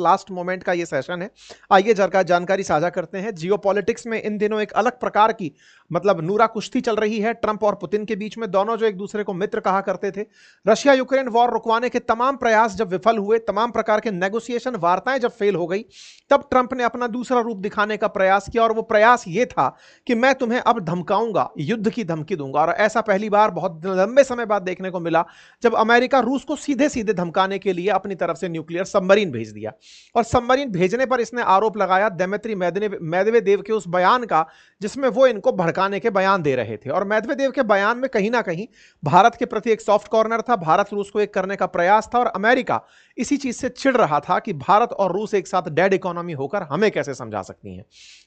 Last moment का ये session है। आइए जानकारी साझा करते हैं। जियोपॉलिटिक्स में इन दिनों एक अलग प्रकार की मतलब नूरा कुश्ती चल रही है ट्रंप और पुतिन के बीच में, दोनों जो एक दूसरे को मित्र कहा करते थे। रशिया यूक्रेन वॉर रुकवाने के तमाम प्रयास जब विफल हुए, तमाम प्रकार के नेगोशिएशन वार्ताएं जब फेल हो गई, तब ट्रंप ने अपना दूसरा रूप दिखाने का प्रयास किया, और वो प्रयास ये था कि मैं तुम्हें अब धमकाऊंगा, युद्ध की धमकी दूंगा। और ऐसा पहली बार बहुत लंबे समय बाद देखने को मिला जब अमेरिका रूस को सीधे सीधे धमकाने के लिए अपनी तरफ से न्यूक्लियर सबमरीन भेज दिया। और सबमरीन भेजने पर इसने आरोप लगाया दिमित्री मेदवेदेव के उस बयान का जिसमें वो इनको भड़काने के बयान दे रहे थे। और मेदवेदेव के बयान में कहीं ना कहीं भारत के प्रति एक सॉफ्ट कॉर्नर था, भारत रूस को एक करने का प्रयास था, और अमेरिका इसी चीज से चिढ़ रहा था कि भारत और रूस एक साथ डेड इकोनॉमी होकर हमें कैसे समझा सकती हैं।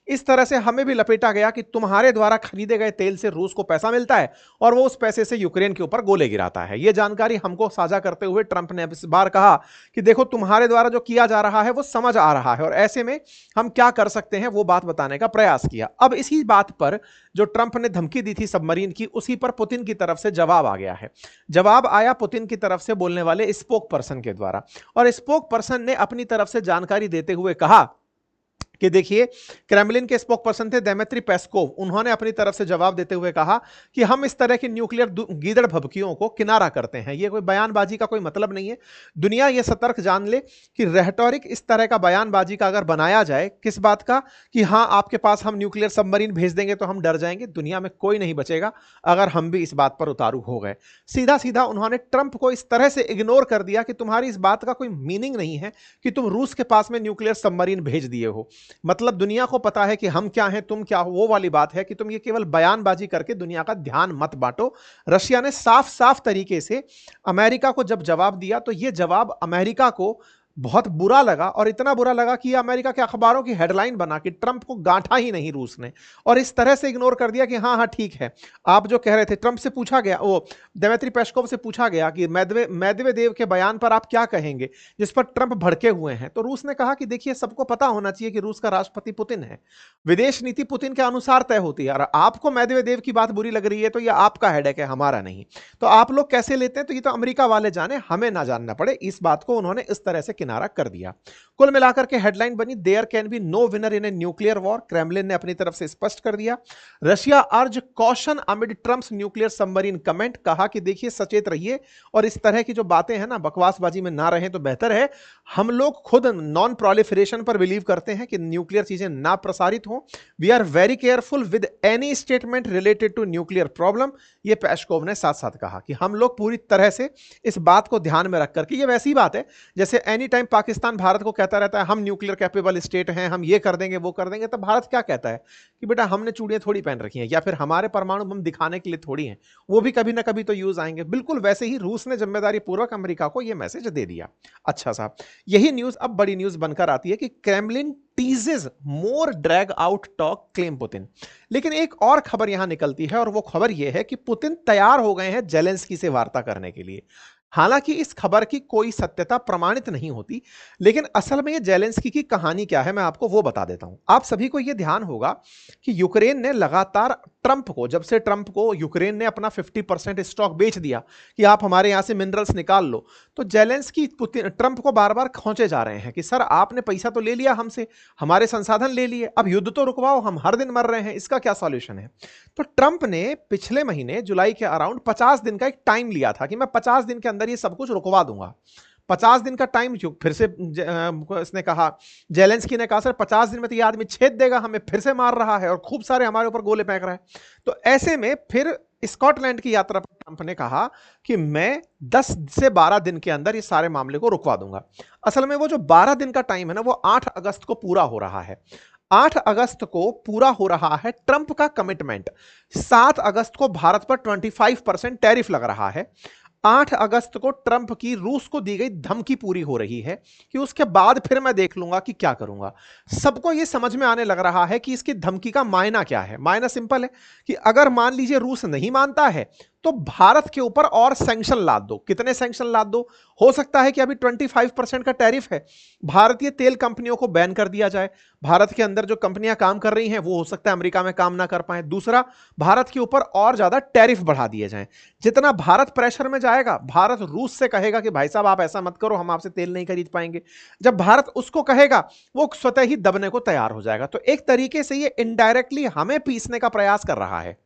इस तरह से हमें भी लपेटा गया कि तुम्हारे द्वारा खरीदे गए तेल से रूस को पैसा मिलता है और वो उस पैसे से यूक्रेन के ऊपर गोले गिराता है। यह जानकारी हमको साझा करते हुए ट्रंप ने इस बार कहा कि देखो तुम्हारे द्वारा जो किया जा रहा है वो समझ आ रहा है, और ऐसे में हम क्या कर सकते हैं वो बात बताने का प्रयास किया। अब इसी बात पर जो ट्रंप ने धमकी दी थी सबमरीन की, उसी पर पुतिन की तरफ से जवाब आ गया है। जवाब आया पुतिन की तरफ से बोलने वाले स्पोक पर्सन के द्वारा, और स्पोक पर्सन ने अपनी तरफ से जानकारी देते हुए कहा कि देखिए, क्रेमलिन के स्पोक पर्सन थे दिमित्री पेस्कोव, उन्होंने अपनी तरफ से जवाब देते हुए कहा कि हम इस तरह की न्यूक्लियर गीदड़ भभकियों को किनारा करते हैं। ये कोई बयानबाजी का कोई मतलब नहीं है। दुनिया ये सतर्क जान ले कि रेटोरिक इस तरह का बयानबाजी का अगर बनाया जाए, किस बात का कि हाँ आपके पास हम न्यूक्लियर सबमरीन भेज देंगे तो हम डर जाएंगे, दुनिया में कोई नहीं बचेगा अगर हम भी इस बात पर उतारू हो गए। सीधा सीधा उन्होंने ट्रंप को इस तरह से इग्नोर कर दिया कि तुम्हारी इस बात का कोई मीनिंग नहीं है कि तुम रूस के पास में न्यूक्लियर सबमरीन भेज दिए हो। मतलब दुनिया को पता है कि हम क्या हैं, तुम क्या हो, वो वाली बात है कि तुम ये केवल बयानबाजी करके दुनिया का ध्यान मत बांटो। रशिया ने साफ साफ तरीके से अमेरिका को जब जवाब दिया तो ये जवाब अमेरिका को बहुत बुरा लगा, और इतना बुरा लगा कि अमेरिका के अखबारों की हेडलाइन बना कि ट्रंप को गांठा ही नहीं रूस ने, और इस तरह से इग्नोर कर दिया कि हाँ हाँ ठीक है आप जो कह रहे थे। ट्रंप से पूछा गया, वो दिमित्री पेस्कोव से पूछा गया कि मेदवेदेव के बयान पर आप क्या कहेंगे जिस पर ट्रंप भड़के हुए हैं, तो रूस ने कहा कि देखिए सबको पता होना चाहिए कि रूस का राष्ट्रपति पुतिन है, विदेश नीति पुतिन के अनुसार तय होती है, और आपको मेदवेदेव की बात बुरी लग रही है तो ये आपका हेडेक है, हमारा नहीं। तो आप लोग कैसे लेते हैं तो ये तो अमेरिका वाले जाने, हमें ना जानना पड़े। इस बात को उन्होंने इस तरह से किनारा कर दिया। कुल मिलाकर के हेडलाइन बनी, there can be no winner in a nuclear war. Kremlin ने अपनी तरफ से स्पष्ट कर दिया। Russia urge caution amid Trump's nuclear submarine comment, कहा कि देखिए सचेत रहिए और इस तरह की जो बातें हैं ना बकवासबाजी में ना रहें तो बेहतर है। हम लोग खुद नॉन प्रोलिफरेशन पर बिलीव करते हैं कि न्यूक्लियर चीजें ना प्रसारित हो। We are very careful with any statement related to nuclear problem. ये पेस्कोव ने साथ साथ कहा कि हम लोग पूरी तरह से इस बात को ध्यान में रखकर कि ये वैसी बात है जैसे एनी टाइम पाकिस्तान भारत को कहता रहता है हम न्यूक्लियर कैपेबल स्टेट हैं, हम ये कर देंगे वो कर देंगे, तो भारत क्या कहता है कि बेटा हमने चूड़ियां थोड़ी पहन रखी हैं, या फिर हमारे परमाणु बम दिखाने के लिए थोड़ी हैं, वो भी कभी ना कभी तो यूज आएंगे। बिल्कुल वैसे ही रूस ने जिम्मेदारी पूर्वक अमेरिका को यह मैसेज दे दिया। अच्छा साहब, यही न्यूज अब बड़ी न्यूज बनकर आती है कि Kremlin teases more drag out talk claim Putin. लेकिन एक और खबर यहां निकलती है, और वो खबर यह है कि पुतिन तैयार हो गए हैं जेलेंस्की से वार्ता करने के लिए। हालांकि इस खबर की कोई सत्यता प्रमाणित नहीं होती, लेकिन असल में ये जेलेंस्की की कहानी क्या है मैं आपको वो बता देता हूं। आप सभी को यह ध्यान होगा कि यूक्रेन ने लगातार ट्रंप को, जब से ट्रंप को यूक्रेन ने अपना 50% स्टॉक बेच दिया कि आप हमारे यहां से मिनरल्स निकाल लो, तो जेलेंस्की ट्रंप को बार बार खौंचे जा रहे हैं कि सर आपने पैसा तो ले लिया हमसे, हमारे संसाधन ले लिए, अब युद्ध तो रुकवाओ, हम हर दिन मर रहे हैं, इसका क्या सॉल्यूशन है। तो ट्रंप ने पिछले महीने जुलाई के अराउंड 50 दिन का एक टाइम लिया था कि मैं 50 दिन के अंदर ये सब कुछ रुकवा दूंगा। 50 दिन का टाइम फिर से इसने कहा, जेलेंस्की ने कहा सर 50 दिन में तो ये आदमी छेद देगा, हमें फिर से मार रहा है और खूब सारे हमारे ऊपर गोले फेंक रहा है। तो ऐसे में फिर स्कॉटलैंड की यात्रा पर ट्रंप ने कहा कि मैं 10 से 12 दिन के अंदर ये सारे मामले को रुकवा दूंगा। असल में वो जो 12 दिन का टाइम है ना, वो 8 अगस्त को पूरा हो रहा है। 8 अगस्त को पूरा हो रहा है ट्रंप का कमिटमेंट। 7 अगस्त को भारत पर 25% टैरिफ लग रहा है। 8 अगस्त को ट्रंप की रूस को दी गई धमकी पूरी हो रही है कि उसके बाद फिर मैं देख लूंगा कि क्या करूंगा। सबको यह समझ में आने लग रहा है कि इसकी धमकी का मायना क्या है। मायना सिंपल है कि अगर मान लीजिए रूस नहीं मानता है तो भारत के ऊपर और सैंक्शन लाद दो। कितने सैंक्शन लाद दो? हो सकता है कि अभी 25% का टैरिफ है, भारतीय तेल कंपनियों को बैन कर दिया जाए। भारत के अंदर जो कंपनियां काम कर रही हैं वो हो सकता है अमेरिका में काम ना कर पाए। दूसरा, भारत के ऊपर और ज्यादा टैरिफ बढ़ा दिए जाएं। जितना भारत प्रेशर में जाएगा, भारत रूस से कहेगा कि भाई साहब आप ऐसा मत करो, हम आपसे तेल नहीं खरीद पाएंगे। जब भारत उसको कहेगा, वो स्वतः ही दबने को तैयार हो जाएगा। तो एक तरीके से ये इनडायरेक्टली हमें पीसने का प्रयास कर रहा है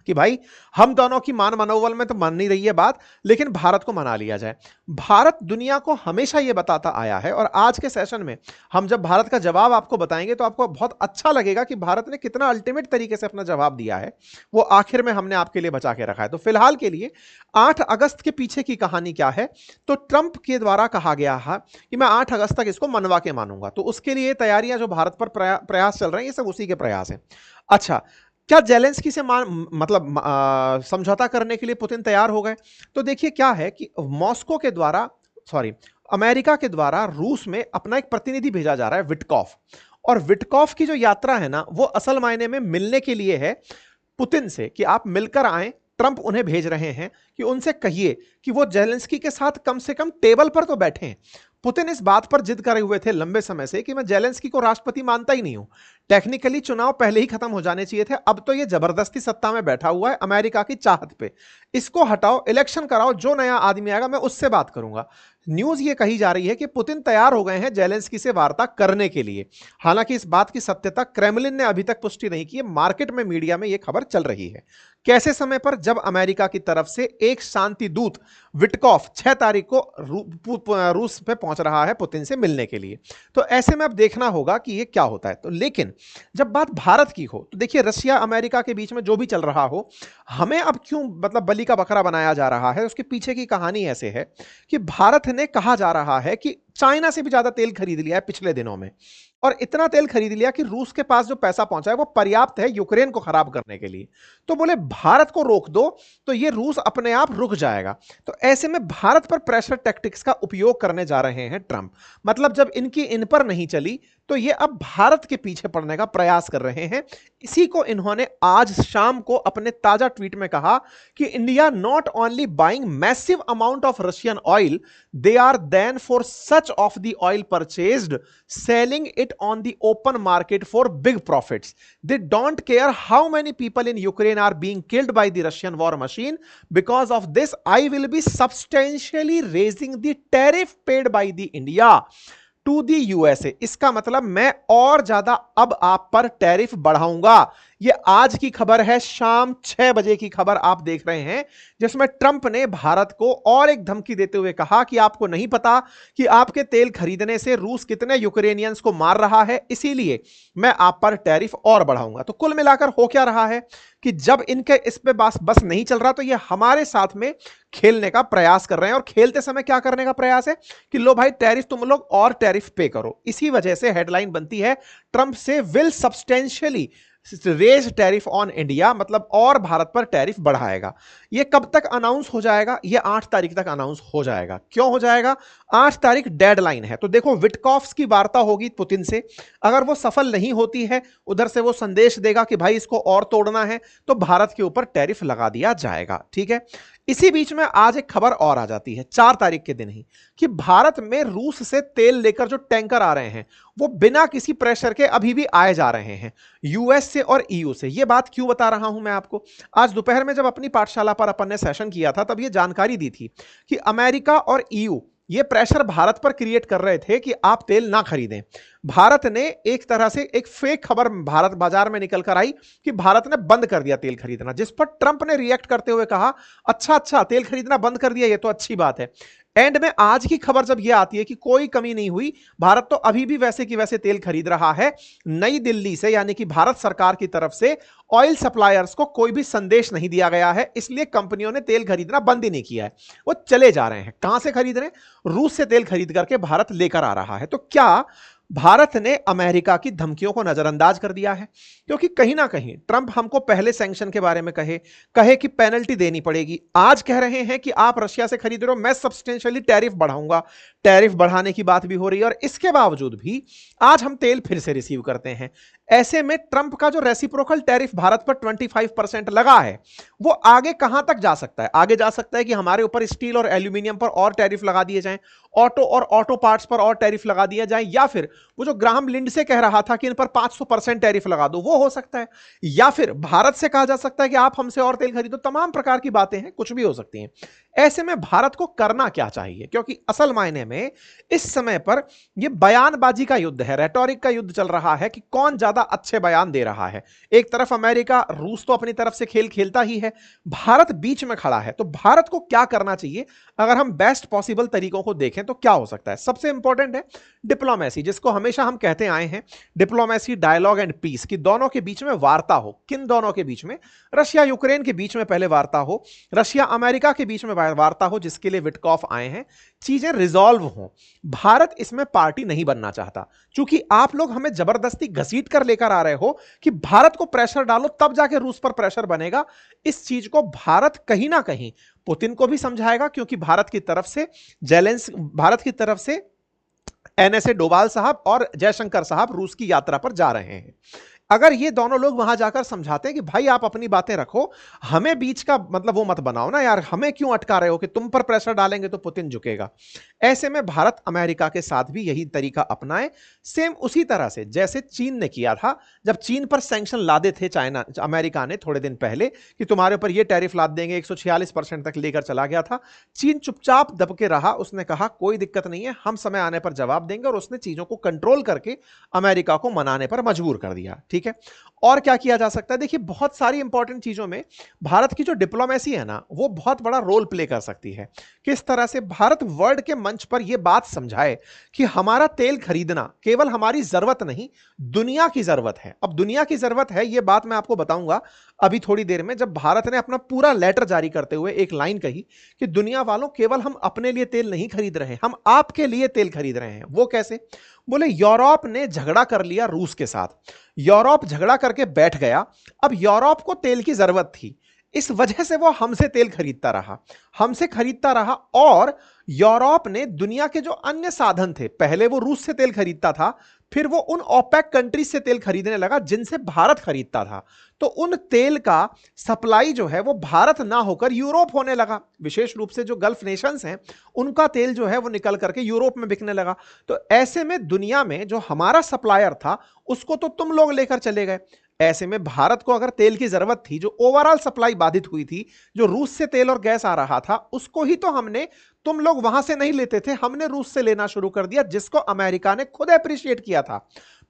कि भाई हम दोनों की मान मनोबल में तो मन नहीं रही है बात, लेकिन भारत को मना लिया जाए। भारत दुनिया को हमेशा यह बताता आया है, और आज के सेशन में हम जब भारत का जवाब आपको बताएंगे तो आपको बहुत अच्छा लगेगा कि भारत ने कितना अल्टीमेट तरीके से अपना जवाब दिया है। वो आखिर में हमने आपके लिए बचा के रखा है। तो फिलहाल के लिए 8 अगस्त के पीछे की कहानी क्या है? तो ट्रंप के द्वारा कहा गया है कि मैं 8 अगस्त तक इसको मनवा के मानूंगा। तो उसके लिए तैयारियां जो भारत पर प्रयास चल रहे हैं, ये सब उसी के प्रयास हैं। अच्छा, क्या जेलेंस्की से समझौता करने के लिए पुतिन तैयार हो गए? तो देखिए क्या है कि मॉस्को के द्वारा, सॉरी, अमेरिका के द्वारा रूस में अपना एक प्रतिनिधि भेजा जा रहा है, विटकॉफ। और विटकॉफ की जो यात्रा है ना, वो असल मायने में मिलने के लिए है पुतिन से, कि आप मिलकर आएं। ट्रंप उन्हें भेज रहे हैं कि उनसे कहिए कि वो जेलेंस्की के साथ कम से कम टेबल पर तो बैठें। पुतिन इस बात पर जिद करे हुए थे लंबे समय से कि मैं जेलेंस्की को राष्ट्रपति मानता ही नहीं हूं। टेक्निकली चुनाव पहले ही खत्म हो जाने चाहिए थे, अब तो ये जबरदस्ती सत्ता में बैठा हुआ है अमेरिका की चाहत पे। इसको हटाओ, इलेक्शन कराओ, जो नया आदमी आएगा मैं उससे बात करूंगा। न्यूज ये कही जा रही है कि पुतिन तैयार हो गए हैं जेलेंस्की से वार्ता करने के लिए। हालांकि इस बात की सत्यता क्रेमलिन ने अभी तक पुष्टि नहीं की है, मार्केट में, मीडिया में यह खबर चल रही है। कैसे समय पर? जब अमेरिका की तरफ से एक शांति दूत विटकॉफ 6 तारीख को रूस पे पहुंच रहा है पुतिन से मिलने के लिए। तो ऐसे में अब देखना होगा कि ये क्या होता है। तो लेकिन जब बात भारत की हो, तो देखिए रशिया अमेरिका के बीच में जो भी चल रहा हो, हमें अब क्यों बलि का बकरा बनाया जा रहा है, उसके पीछे की कहानी ऐसे है कि भारत ने, कहा जा रहा है कि चाइना से भी ज्यादा तेल खरीद लिया है पिछले दिनों में, और इतना तेल खरीद लिया कि रूस के पास जो पैसा पहुंचा है वो पर्याप्त है यूक्रेन को खराब करने के लिए। तो बोले भारत को रोक दो तो ये रूस अपने आप रुक जाएगा। तो ऐसे में भारत पर प्रेशर टैक्टिक्स का उपयोग करने जा रहे हैं ट्रंप। मतलब जब इनकी इन पर नहीं चली तो ये अब भारत के पीछे पड़ने का प्रयास कर रहे हैं। इसी को इन्होंने आज शाम को अपने ताजा ट्वीट में कहा कि India not only buying massive amount of Russian oil, they are then for such of the oil purchased selling it on the open market for big profits. They don't care how many people in Ukraine are being killed by the Russian war machine. Because of this, I will be substantially raising the tariff paid by the India to the USA. इसका मतलब मैं और ज्यादा अब आप पर tariff बढ़ाऊंगा। ये आज की खबर है, शाम 6 बजे की खबर आप देख रहे हैं, जिसमें ट्रंप ने भारत को और एक धमकी देते हुए कहा कि आपको नहीं पता कि आपके तेल खरीदने से रूस कितने यूक्रेनियंस को मार रहा है, इसीलिए मैं आप पर टैरिफ और बढ़ाऊंगा। तो कुल मिलाकर हो क्या रहा है कि जब इनके इस पे बस नहीं चल रहा तो ये हमारे साथ में खेलने का प्रयास कर रहे हैं। और खेलते समय क्या करने का प्रयास है कि लो भाई टैरिफ तुम लोग और टैरिफ पे करो। इसी वजह से हेडलाइन बनती है, ट्रंप से will substantially raise tariff on India, मतलब और भारत पर टैरिफ बढ़ाएगा। ये कब तक अनाउंस हो जाएगा? ये 8 तारीख तक अनाउंस हो जाएगा। क्यों हो जाएगा? 8 तारीख डेडलाइन है। तो देखो विटकॉफ्स की वार्ता होगी पुतिन से, अगर वो सफल नहीं होती है, उधर से वो संदेश देगा कि भाई इसको और तोड़ना है, तो भारत के ऊपर टैरिफ लगा दिया जाएगा। ठीक है। इसी बीच में आज एक खबर और आ जाती है 4 तारीख के दिन ही, कि भारत में रूस से तेल लेकर जो टैंकर आ रहे हैं वो बिना किसी प्रेशर के अभी भी आए जा रहे हैं, यूएस से और ईयू से। ये बात क्यों बता रहा हूं मैं आपको? आज दोपहर में जब अपनी पाठशाला पर अपन ने सेशन किया था तब ये जानकारी दी थी कि अमेरिका और ईयू ये प्रेशर भारत पर क्रिएट कर रहे थे कि आप तेल ना खरीदें। भारत ने एक तरह से एक फेक खबर भारत बाजार में निकल कर आई कि भारत ने बंद कर दिया तेल खरीदना, जिस पर ट्रंप ने रिएक्ट करते हुए कहा अच्छा तेल खरीदना बंद कर दिया, ये तो अच्छी बात है। एंड में आज की खबर जब यह आती है कि कोई कमी नहीं हुई, भारत तो अभी भी वैसे की वैसे तेल खरीद रहा है। नई दिल्ली से, यानी कि भारत सरकार की तरफ से ऑयल सप्लायर्स को कोई भी संदेश नहीं दिया गया है, इसलिए कंपनियों ने तेल खरीदना बंद ही नहीं किया है, वो चले जा रहे हैं। कहां से खरीद रहे हैं? रूस से तेल खरीद करके भारत लेकर आ रहा है। तो क्या भारत ने अमेरिका की धमकियों को नजरअंदाज कर दिया है? क्योंकि कहीं ना कहीं ट्रंप हमको पहले सैंक्शन के बारे में कहे कि पेनल्टी देनी पड़ेगी, आज कह रहे हैं कि आप रशिया से खरीद रहे हो, मैं सब्सटेंशियली टैरिफ बढ़ाऊंगा। टैरिफ बढ़ाने की बात भी हो रही है, और इसके बावजूद भी आज हम तेल फिर से रिसीव करते हैं। ऐसे में ट्रंप का जो रेसिप्रोकल टैरिफ भारत पर 25% लगा है, वो आगे कहां तक जा सकता है? आगे जा सकता है कि हमारे ऊपर स्टील और एल्यूमिनियम पर और टैरिफ लगा दिए जाएं, ऑटो और ऑटो पार्ट्स पर और टैरिफ लगा दिया जाए, या फिर वो जो ग्राहम लिंडसे कह रहा था कि इन पर 500% टैरिफ लगा दो, वो हो सकता है। या फिर भारत से कहा जा सकता है कि आप हमसे और तेल खरीदो। तमाम प्रकार की बातें हैं, कुछ भी हो सकती हैं। ऐसे में भारत को करना क्या चाहिए? क्योंकि असल मायने में इस समय पर यह बयानबाजी का युद्ध है, रेटोरिक का युद्ध चल रहा है कि कौन ज्यादा अच्छे बयान दे रहा है। एक तरफ अमेरिका, रूस तो अपनी तरफ से खेल खेलता ही है, भारत बीच में खड़ा है। तो भारत को क्या करना चाहिए? अगर हम बेस्ट पॉसिबल तरीकों को देखें तो क्या हो सकता है? सबसे इंपॉर्टेंट है डिप्लोमेसी, जिसको हमेशा हम कहते आए हैं, डिप्लोमेसी, डायलॉग एंड पीस, कि दोनों के बीच में वार्ता हो। किन दोनों के बीच में? रशिया यूक्रेन के बीच में पहले वार्ता हो, रशिया अमेरिका के बीच में वार्ता हो, जिसके लिए विटकॉफ आए हैं, चीजें रिजॉल्व हो। भारत इसमें पार्टी नहीं बनना चाहता, क्योंकि आप लोग हमें जबरदस्ती घसीट कर लेकर आ रहे हो कि भारत को प्रेशर डालो तब जाके रूस पर प्रेशर बनेगा। इस चीज को भारत कहीं ना कहीं पुतिन को भी समझाएगा, क्योंकि भारत की तरफ से एनएसए डोभाल साहब और जयशंकर साहब रूस की यात्रा पर जा रहे हैं। अगर ये दोनों लोग वहां जाकर समझाते हैं कि भाई आप अपनी बातें रखो, हमें बीच का मतलब वो मत बनाओ ना यार, हमें क्यों अटका रहे हो कि तुम पर प्रेशर डालेंगे तो पुतिन झुकेगा। ऐसे में भारत अमेरिका के साथ भी यही तरीका अपनाए, सेम उसी तरह से जैसे चीन ने किया था। जब चीन पर सैंक्शन लादे थे अमेरिका ने थोड़े दिन पहले कि तुम्हारे ऊपर ये टैरिफ लाद देंगे, 146% तक लेकर चला गया था। चीन चुपचाप दब के रहा, उसने कहा कोई दिक्कत नहीं है, हम समय आने पर जवाब देंगे, और उसने चीजों को कंट्रोल करके अमेरिका को मनाने पर मजबूर कर दिया। ठीक है, और क्या किया जा सकता है? देखिए, बहुत सारी इंपॉर्टेंट चीजों में भारत की जो डिप्लोमेसी है ना, वो बहुत बड़ा रोल प्ले कर सकती है। किस तरह से भारत वर्ल्ड के मंच पर यह बात समझाए कि हमारा तेल खरीदना केवल हमारी जरूरत नहीं, दुनिया की जरूरत है। अब दुनिया की जरूरत है, यह बात मैं आपको बताऊंगा अभी थोड़ी देर में, जब भारत ने अपना पूरा लेटर जारी करते हुए एक लाइन कही कि दुनिया वालों, केवल हम अपने लिए तेल नहीं खरीद रहे, हम आपके लिए तेल खरीद रहे हैं। वो कैसे? बोले यूरोप ने झगड़ा कर लिया रूस के साथ, यूरोप झगड़ा करके बैठ गया। अब यूरोप को तेल की जरूरत थी, इस वजह से वो हमसे तेल खरीदता रहा, और यूरोप ने दुनिया के जो अन्य साधन थे, पहले वो रूस से तेल खरीदता था, फिर वो उन ओपेक कंट्रीज से तेल खरीदने लगा जिनसे भारत खरीदता था। तो उन तेल का सप्लाई जो है वो भारत ना होकर यूरोप होने लगा। विशेष रूप से जो गल्फ नेशंस हैं, उनका तेल जो है वो निकल करके यूरोप में बिकने लगा। तो ऐसे में दुनिया में जो हमारा सप्लायर था, उसको तो तुम लोग लेकर चले गए। ऐसे में भारत को अगर तेल की जरूरत थी, जो ओवरऑल सप्लाई बाधित हुई थी, जो रूस से तेल और गैस आ रहा था, उसको ही तो तुम लोग वहां से नहीं लेते थे, हमने रूस से लेना शुरू कर दिया, जिसको अमेरिका ने खुद अप्रिशिएट किया था।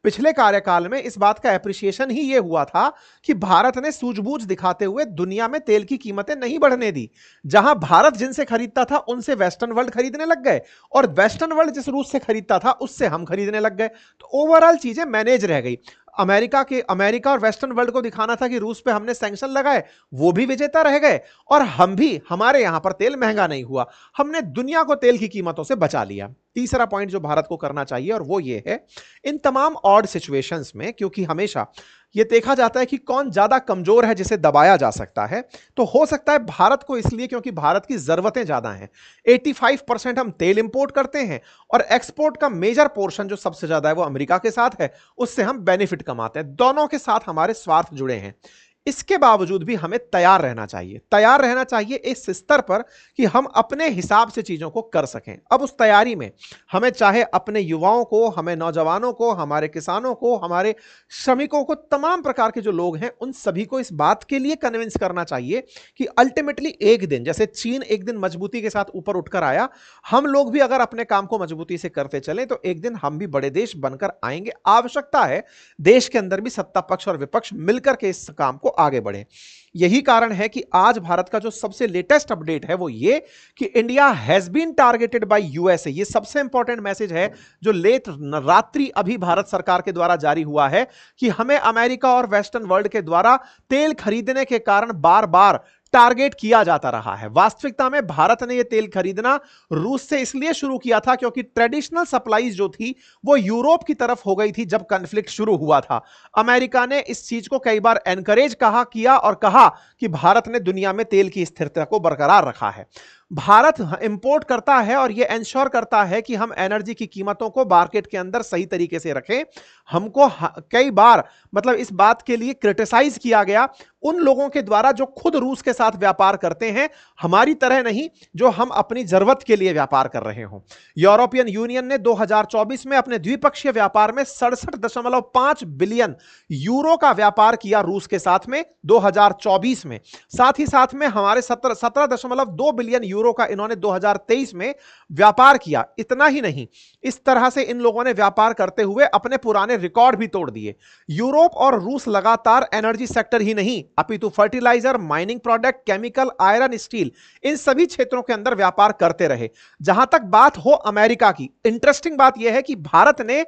पिछले कार्यकाल में इस बात का एप्रिसिएशन ही यह हुआ था कि भारत ने सूझबूझ दिखाते हुए दुनिया में तेल की कीमतें नहीं बढ़ने दी। जहां भारत जिनसे खरीदता था, उनसे वेस्टर्न वर्ल्ड खरीदने लग गए, और वेस्टर्न वर्ल्ड जिस रूस से खरीदता था, उससे हम खरीदने लग गए। तो ओवरऑल चीजें मैनेज रह गई। अमेरिका और वेस्टर्न वर्ल्ड को दिखाना था कि रूस पे हमने सैंक्शन लगाए, वो भी विजेता रह गए, और हम भी, हमारे यहां पर तेल महंगा नहीं हुआ, हमने दुनिया को तेल की कीमतों से बचा लिया। तीसरा पॉइंट जो भारत को करना चाहिए, और वो ये है, इन तमाम ऑड सिचुएशंस में, क्योंकि हमेशा यह देखा जाता है कि कौन ज्यादा कमजोर है जिसे दबाया जा सकता है, तो हो सकता है भारत को, इसलिए क्योंकि भारत की जरूरतें ज्यादा हैं। 85% हम तेल इंपोर्ट करते हैं, और एक्सपोर्ट का मेजर पोर्शन जो सबसे ज्यादा है वो अमेरिका के साथ है, उससे हम बेनिफिट कमाते हैं। दोनों के साथ हमारे स्वार्थ जुड़े हैं। इसके बावजूद भी हमें तैयार रहना चाहिए इस स्तर पर कि हम अपने हिसाब से चीजों को कर सकें। अब उस तैयारी में हमें चाहे अपने युवाओं को, हमें नौजवानों को, हमारे किसानों को, हमारे श्रमिकों को, तमाम प्रकार के जो लोग हैं, उन सभी को इस बात के लिए कन्विंस करना चाहिए कि अल्टीमेटली एक दिन, जैसे चीन एक दिन मजबूती के साथ ऊपर उठकर आया, हम लोग भी अगर अपने काम को मजबूती से करते चले तो एक दिन हम भी बड़े देश बनकर आएंगे। आवश्यकता है देश के अंदर भी सत्ता पक्ष और विपक्ष मिलकर के इस काम को आगे बढ़े। यही कारण है कि आज भारत का जो सबसे लेटेस्ट अपडेट है वो ये कि India has been targeted by USA. ये सबसे इंपॉर्टेंट मैसेज है जो लेट रात्रि अभी भारत सरकार के द्वारा जारी हुआ है कि हमें अमेरिका और वेस्टर्न वर्ल्ड के द्वारा तेल खरीदने के कारण बार बार टारगेट किया जाता रहा है। वास्तविकता में भारत ने यह तेल खरीदना रूस से इसलिए शुरू किया था क्योंकि ट्रेडिशनल सप्लाईज जो थी वो यूरोप की तरफ हो गई थी जब कॉन्फ्लिक्ट शुरू हुआ था। अमेरिका ने इस चीज को कई बार एनकरेज किया और कहा कि भारत ने दुनिया में तेल की स्थिरता को बरकरार रखा है। भारत इंपोर्ट करता है और यह इंश्योर करता है कि हम एनर्जी की कीमतों को मार्केट के अंदर सही तरीके से रखें। हमको कई बार मतलब इस बात के लिए क्रिटिसाइज किया गया उन लोगों के द्वारा जो खुद रूस के साथ व्यापार करते हैं, हमारी तरह नहीं जो हम अपनी जरूरत के लिए व्यापार कर रहे हों। यूरोपियन यूनियन ने 2024 में अपने द्विपक्षीय व्यापार में 67.5 बिलियन यूरो का व्यापार किया रूस के साथ में 2024 में। साथ ही साथ में हमारे 17.2 बिलियन यूरो का इन्होंने 2023 में व्यापार किया। इतना ही नहीं, इस तरह से इन लोगों ने व्यापार करते हुए अपने पुराने रिकॉर्ड भी तोड़ दिए। यूरोप और रूस लगातार एनर्जी सेक्टर ही नहीं अपितु fertiliser, mining product, chemical, iron, steel, इन सभी क्षेत्रों के अंदर व्यापार करते रहे। जहां तक बात हो अमेरिका की, इंटरेस्टिंग बात यह है कि भारत ने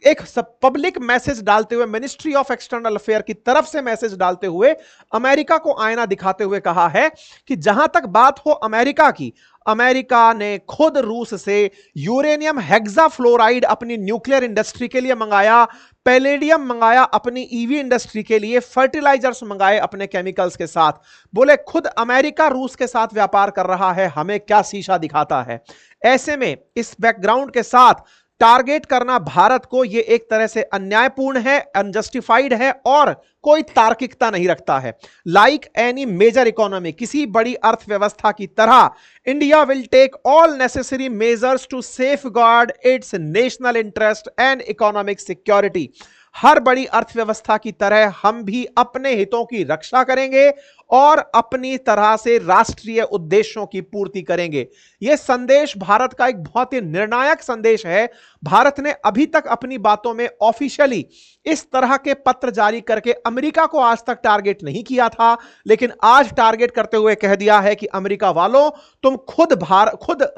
एक पब्लिक मैसेज डालते हुए, मिनिस्ट्री ऑफ एक्सटर्नल अफेयर की तरफ से मैसेज डालते हुए अमेरिका को आईना दिखाते हुए कहा है कि जहां तक बात हो अमेरिका की, अमेरिका ने खुद रूस से यूरेनियम हेक्साफ्लोराइड अपनी न्यूक्लियर इंडस्ट्री के लिए मंगाया, पैलेडियम मंगाया अपनी ईवी इंडस्ट्री के लिए, फर्टिलाइजर्स मंगाए अपने केमिकल्स के साथ। बोले खुद अमेरिका रूस के साथ व्यापार कर रहा है, हमें क्या शीशा दिखाता है। ऐसे में इस बैकग्राउंड के साथ टारगेट करना भारत को यह एक तरह से अन्यायपूर्ण है, अनजस्टिफाइड है और कोई तार्किकता नहीं रखता है। लाइक एनी मेजर इकोनॉमी, किसी बड़ी अर्थव्यवस्था की तरह India will take all necessary measures to safeguard its national interest and economic security. हर बड़ी अर्थव्यवस्था की तरह हम भी अपने हितों की रक्षा करेंगे और अपनी तरह से राष्ट्रीय उद्देश्यों की पूर्ति करेंगे। यह संदेश भारत का एक बहुत ही निर्णायक संदेश है। भारत ने अभी तक अपनी बातों में ऑफिशियली इस तरह के पत्र जारी करके अमेरिका को आज तक टारगेट नहीं किया था, लेकिन आज टारगेट करते हुए कह दिया है कि अमेरिका वालों तुम खुद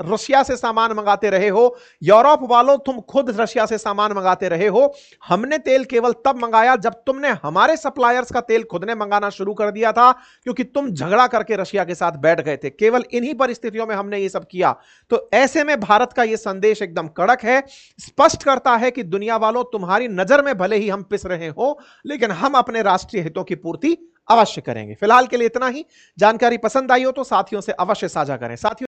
रशिया से सामान मंगाते रहे हो, यूरोप वालों तुम खुद रशिया से सामान मंगाते रहे हो। हमने तेल केवल तब मंगाया जब तुमने हमारे सप्लायर्स का तेल खुद ने मंगाना शुरू कर दिया था, क्योंकि तुम झगड़ा करके रशिया के साथ बैठ गए थे। केवल इन्हीं परिस्थितियों में हमने ये सब किया। तो ऐसे में भारत का ये संदेश एकदम कड़क है, स्पष्ट करता है कि दुनिया वालों तुम्हारी नजर में भले ही हम पिस रहे हो, लेकिन हम अपने राष्ट्रीय हितों की पूर्ति अवश्य करेंगे। फिलहाल के लिए इतना ही। जानकारी पसंद आई हो तो साथियों से अवश्य साझा करें। साथियों